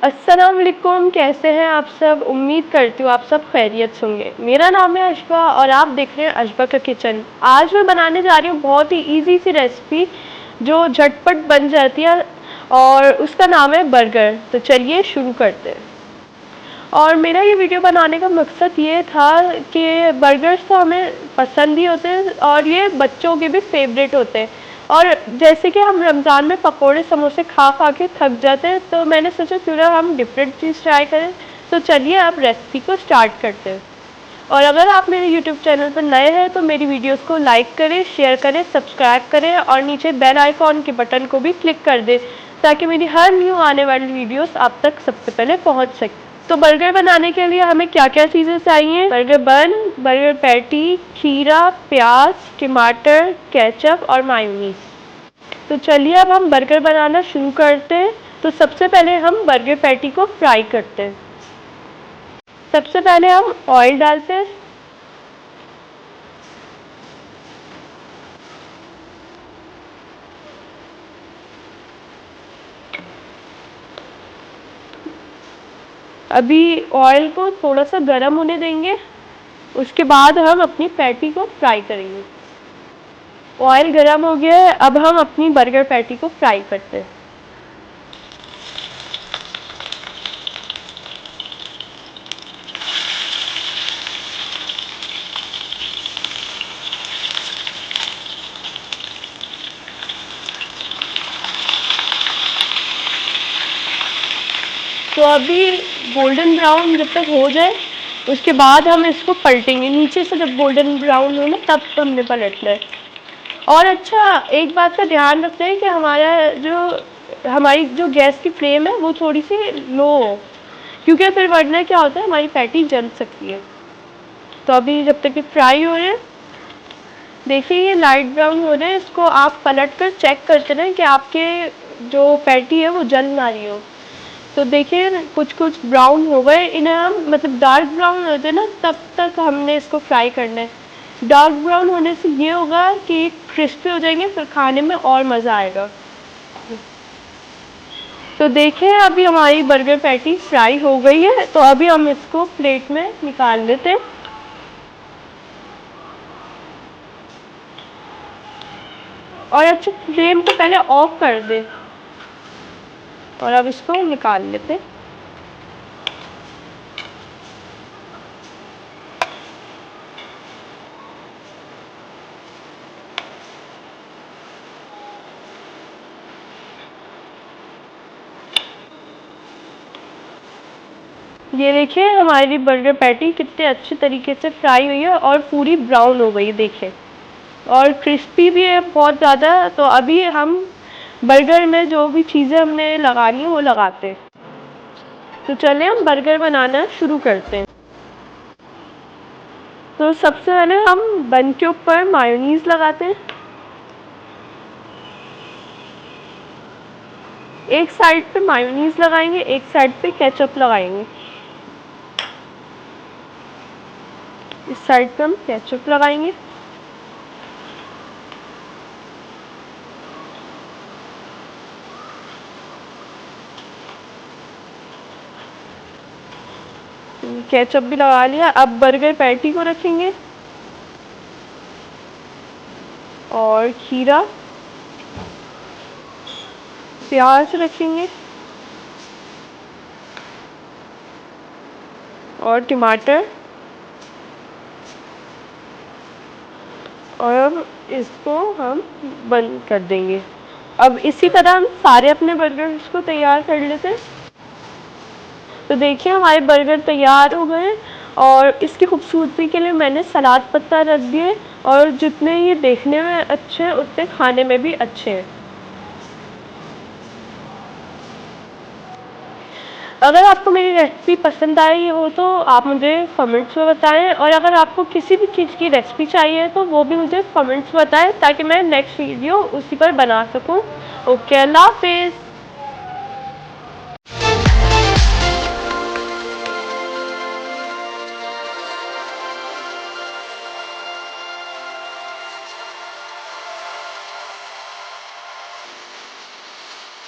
अस्सलाम वालेकुम, कैसे हैं आप सब। उम्मीद करती हूँ आप सब खैरियत से होंगे। मेरा नाम है अशबा और आप देख रहे हैं अशबा का किचन। आज मैं बनाने जा रही हूँ बहुत ही इजी सी रेसिपी जो झटपट बन जाती है और उसका नाम है बर्गर। तो चलिए शुरू करते हैं। और मेरा ये वीडियो बनाने का मकसद ये था कि बर्गर्स तो हमें पसंद ही होते हैं और ये बच्चों के भी फेवरेट होते हैं। और जैसे कि हम रमज़ान में पकोड़े समोसे खा खा के थक जाते हैं, तो मैंने सोचा क्यों ना हम डिफरेंट चीज़ ट्राई करें। तो चलिए अब रेसिपी को स्टार्ट करते हैं। और अगर आप मेरे यूट्यूब चैनल पर नए हैं तो मेरी वीडियोस को लाइक करें, शेयर करें, सब्सक्राइब करें और नीचे बेल आइकॉन के बटन को भी क्लिक कर दें ताकि मेरी हर न्यू आने वाली वीडियोस आप तक सबसे पहले पहुंच सके। तो बर्गर बनाने के लिए हमें क्या क्या चीज़ें चाहिए। बर्गर बन, बर्गर पैटी, खीरा, प्याज, टमाटर, केचप और मायोनीज। तो चलिए अब हम बर्गर बनाना शुरू करते हैं। तो सबसे पहले हम बर्गर पैटी को फ्राई करते हैं। सबसे पहले हम ऑयल डालते हैं। अभी ऑयल को थोड़ा सा गर्म होने देंगे, उसके बाद हम अपनी पैटी को फ्राई करेंगे। ऑयल गर्म हो गया है, अब हम अपनी बर्गर पैटी को फ्राई करते हैं। तो अभी गोल्डन ब्राउन जब तक हो जाए उसके बाद हम इसको पलटेंगे। नीचे से जब गोल्डन ब्राउन हो ना तब हमने पलटना है। और अच्छा, एक बात का ध्यान रखना है कि हमारी जो गैस की फ्लेम है वो थोड़ी सी लो हो, क्योंकि फिर वरना क्या होता है हमारी पैटी जल सकती है। तो अभी जब तक ये फ्राई हो रहे हैं, देखिए ये लाइट ब्राउन हो रहे हैं, इसको आप पलट कर चेक करते रहें कि आपके जो पैटी है वो जल ना रही हो। तो देखिए कुछ कुछ ब्राउन हो गए, इन्हें हम मतलब डार्क ब्राउन होते हैं ना तब तक हमने इसको फ्राई करना है। डार्क ब्राउन होने से ये होगा कि क्रिस्पी हो जाएंगे, फिर खाने में और मज़ा आएगा। तो देखिए अभी हमारी बर्गर पैटी फ्राई हो गई है, तो अभी हम इसको प्लेट में निकाल लेते हैं। और अच्छे फ्लेम को पहले ऑफ कर दे और अब इसको निकाल लेते हैं। ये देखिए हमारी बर्गर पैटी कितने अच्छे तरीके से फ्राई हुई है और पूरी ब्राउन हो गई देखिए, और क्रिस्पी भी है बहुत ज़्यादा। तो अभी हम बर्गर में जो भी चीज़ें हमने लगानी है वो लगाते हैं। तो चलिए हम बर्गर बनाना शुरू करते हैं। तो सबसे पहले हम बन के ऊपर मायोनीज़ लगाते हैं। एक साइड पे मायोनीज़ लगाएंगे, एक साइड पे केचप लगाएंगे। इस साइड पे हम केचप लगाएंगे। केचप भी लगा लिया। अब बर्गर पैटी को रखेंगे और खीरा, प्याज रखेंगे और टमाटर, और अब इसको हम बंद कर देंगे। अब इसी तरह हम सारे अपने बर्गर्स को तैयार कर लेते हैं। तो देखिए हमारे बर्गर तैयार हो गए और इसकी खूबसूरती के लिए मैंने सलाद पत्ता रख दिए, और जितने ये देखने में अच्छे हैं उतने खाने में भी अच्छे हैं। अगर आपको मेरी रेसिपी पसंद आई हो तो आप मुझे कमेंट्स में बताएं, और अगर आपको किसी भी चीज़ की रेसिपी चाहिए तो वो भी मुझे कमेंट्स में बताएं ताकि मैं नेक्स्ट वीडियो उसी पर बना सकूं। ओके, अल्लाह हाफिज़।